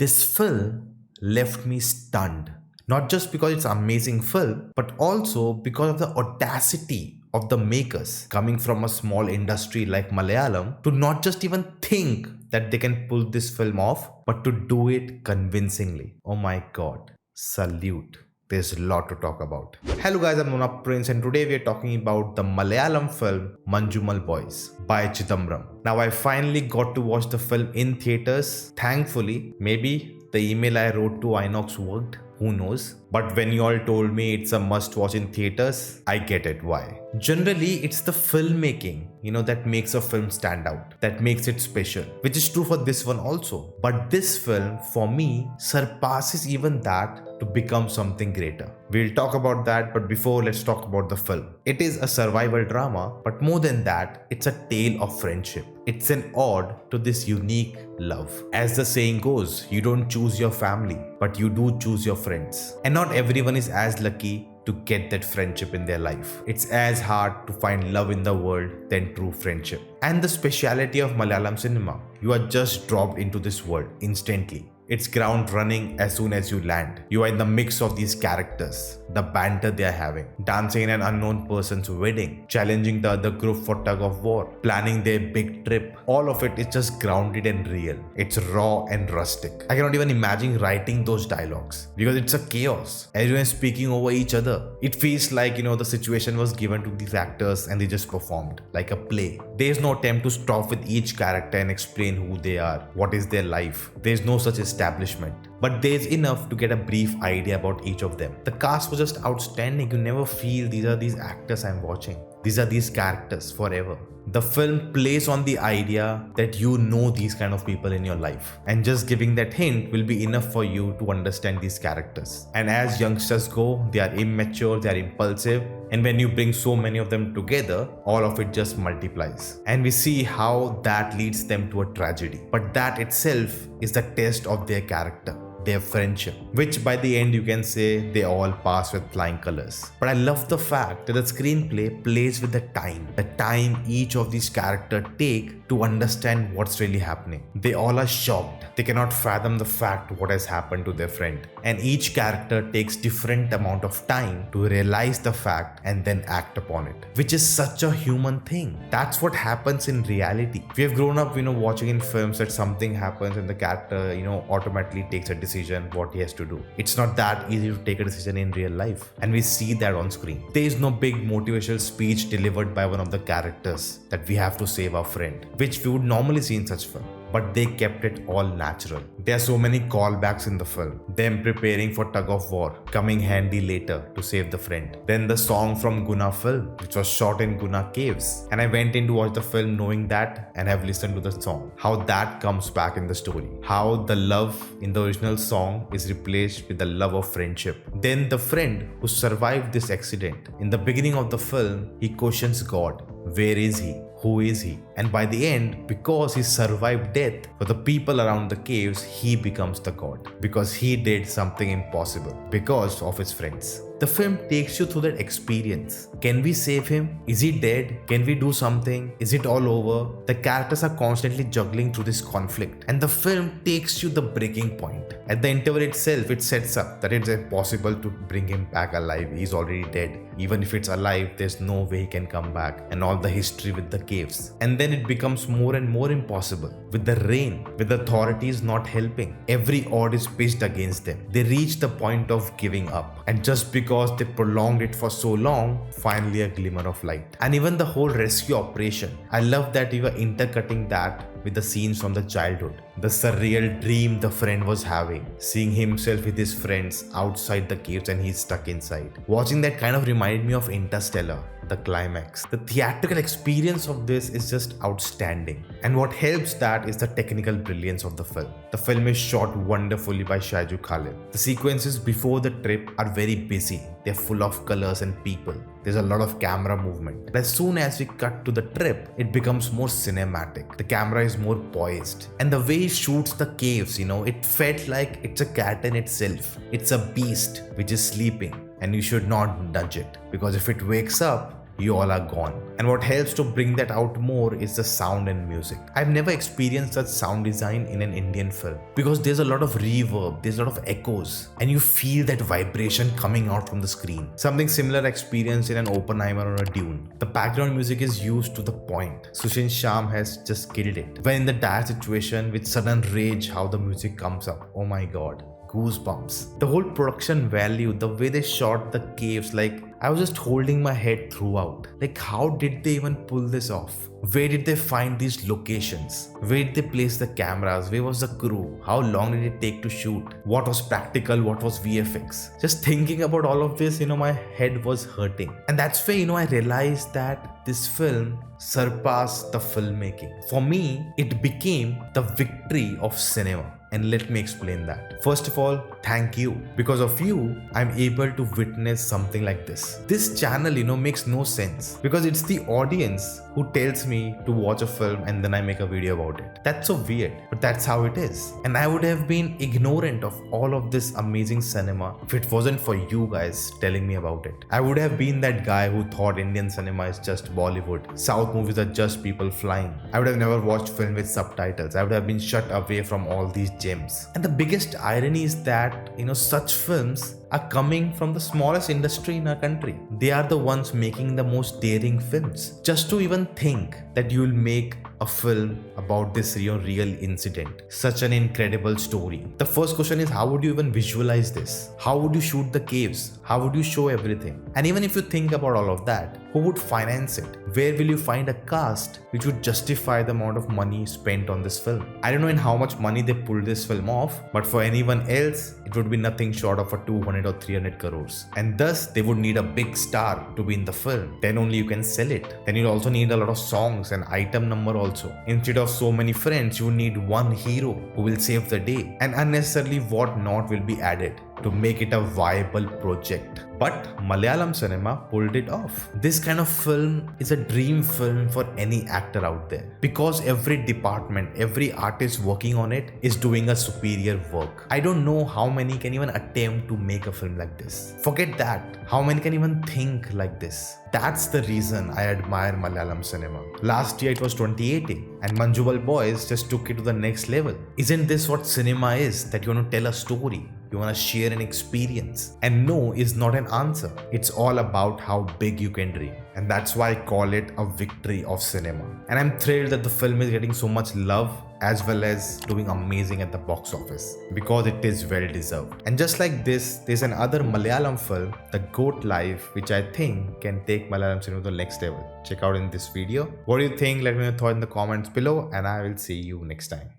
This film left me stunned. Not just because it's an amazing film, but also because of the audacity of the makers coming from a small industry like Malayalam to not just even think that they can pull this film off, but to do it convincingly. Oh my god, salute. There's a lot to talk about. Hello guys, I'm Nona Prince and today we are talking about the Malayalam film Manjummel Boys by Chidambaram. Now I finally got to watch the film in theaters. Thankfully, maybe the email I wrote to Inox worked. Who knows? But when you all told me it's a must watch in theaters, I get it why. Generally, it's the filmmaking, that makes a film stand out, that makes it special, which is true for this one also. But this film, for me, surpasses even that to become something greater. We'll talk about that, but before, let's talk about the film. It is a survival drama, but more than that, it's a tale of friendship. It's an ode to this unique love. As the saying goes, you don't choose your family, but you do choose your friends. And not everyone is as lucky to get that friendship in their life. It's as hard to find love in the world than true friendship. And the speciality of Malayalam cinema, you are just dropped into this world instantly. It's ground running as soon as you land. You are in the mix of these characters, the banter they are having, dancing in an unknown person's wedding, challenging the other group for tug of war, planning their big trip. All of it is just grounded and real. It's raw and rustic. I cannot even imagine writing those dialogues because it's a chaos. Everyone is speaking over each other. It feels like, the situation was given to these actors and they just performed like a play. There's no attempt to stop with each character and explain who they are, what is their life. There's no such establishment, but there's enough to get a brief idea about each of them. The cast was just outstanding. You never feel these are these actors I'm watching. These are these characters forever. The film plays on the idea that you know these kind of people in your life, and just giving that hint will be enough for you to understand these characters. And as youngsters go, they are immature, they are impulsive, and when you bring so many of them together, all of it just multiplies. And we see how that leads them to a tragedy. But that itself is the test of their character, their friendship, which by the end you can say they all pass with flying colors. But I love the fact that the screenplay plays with the time each of these characters take to understand what's really happening. They all are shocked. They cannot fathom the fact what has happened to their friend. And each character takes different amount of time to realize the fact and then act upon it, which is such a human thing. That's what happens in reality. We have grown up, watching in films that something happens and the character, automatically takes a decision what he has to do. It's not that easy to take a decision in real life, and we see that on screen. There is no big motivational speech delivered by one of the characters that we have to save our friend, which we would normally see in such film. But they kept it all natural. There are so many callbacks in the film. Them preparing for tug of war, coming handy later to save the friend. Then the song from Guna film, which was shot in Guna caves. And I went in to watch the film knowing that and have listened to the song. How that comes back in the story. How the love in the original song is replaced with the love of friendship. Then the friend who survived this accident. In the beginning of the film, he questions God. Where is he? Who is he? And by the end, because he survived death, for the people around the caves, he becomes the god. Because he did something impossible. Because of his friends. The film takes you through that experience. Can we save him? Is he dead? Can we do something? Is it all over? The characters are constantly juggling through this conflict. And the film takes you the breaking point. At the interval itself, it sets up that it's impossible to bring him back alive. He's already dead. Even if it's alive, there's no way he can come back. And all the history with the caves. And then it becomes more and more impossible. With the rain, with the authorities not helping. Every odd is pitched against them. They reach the point of giving up. And just because they prolonged it for so long, finally a glimmer of light. And even the whole rescue operation. I love that you are intercutting that with the scenes from the childhood. The surreal dream the friend was having. Seeing himself with his friends outside the caves and he's stuck inside. Watching that kind of reminded me of Interstellar. The climax. The theatrical experience of this is just outstanding. And what helps that is the technical brilliance of the film. The film is shot wonderfully by Khalid. The sequences before the trip are very busy. They're full of colors and people. There's a lot of camera movement. But as soon as we cut to the trip, it becomes more cinematic. The camera is more poised. And the way he shoots the caves, it felt like it's a cat in itself. It's a beast which is sleeping. And you should not nudge it. Because if it wakes up, you all are gone. And what helps to bring that out more is the sound and music. I've never experienced such sound design in an Indian film because there's a lot of reverb, there's a lot of echoes, and you feel that vibration coming out from the screen. Something similar experienced in an Oppenheimer or a Dune. The background music is used to the point. Sushin Sham has just killed it. When in the dire situation with sudden rage, how the music comes up. Oh my god. Goosebumps. The whole production value, the way they shot the caves, like I was just holding my head throughout. Like, how did they even pull this off? Where did they find these locations? Where did they place the cameras? Where was the crew? How long did it take to shoot? What was practical? What was VFX? Just thinking about all of this, my head was hurting. And that's where, I realized that this film surpassed the filmmaking. For me, it became the victory of cinema. And let me explain that. First of all, thank you. Because of you, I'm able to witness something like this. This channel, makes no sense because it's the audience who tells me to watch a film and then I make a video about it. That's so weird, but that's how it is. And I would have been ignorant of all of this amazing cinema if it wasn't for you guys telling me about it. I would have been that guy who thought Indian cinema is just Bollywood. South movies are just people flying. I would have never watched film with subtitles. I would have been shut away from all these gems. And the biggest irony is that, such films are coming from the smallest industry in our country. They are the ones making the most daring films. Just to even think that you will make a film about this real incident. Such an incredible story. The first question is, how would you even visualize this? How would you shoot the caves? How would you show everything? And even if you think about all of that, who would finance it? Where will you find a cast which would justify the amount of money spent on this film? I don't know in how much money they pulled this film off, but for anyone else, it would be nothing short of a 200 or 300 crores. And thus, they would need a big star to be in the film. Then only you can sell it. Then you'll also need a lot of songs and item number also. Instead of so many friends, you need one hero who will save the day. And unnecessarily what not will be added to make it a viable project. But Malayalam cinema pulled it off. This kind of film is a dream film for any actor out there because every department, every artist working on it is doing a superior work. I don't know how many can even attempt to make a film like this. Forget that. How many can even think like this? That's the reason I admire Malayalam cinema. Last year it was 2018 and Manjummel Boys just took it to the next level. Isn't this what cinema is? That you want to tell a story. You want to share an experience. And no is not an answer. It's all about how big you can dream. And that's why I call it a victory of cinema. And I'm thrilled that the film is getting so much love as well as doing amazing at the box office because it is well deserved. And just like this, there's another Malayalam film, The Goat Life, which I think can take Malayalam cinema to the next level. Check out in this video. What do you think? Let me know your thoughts in the comments below and I will see you next time.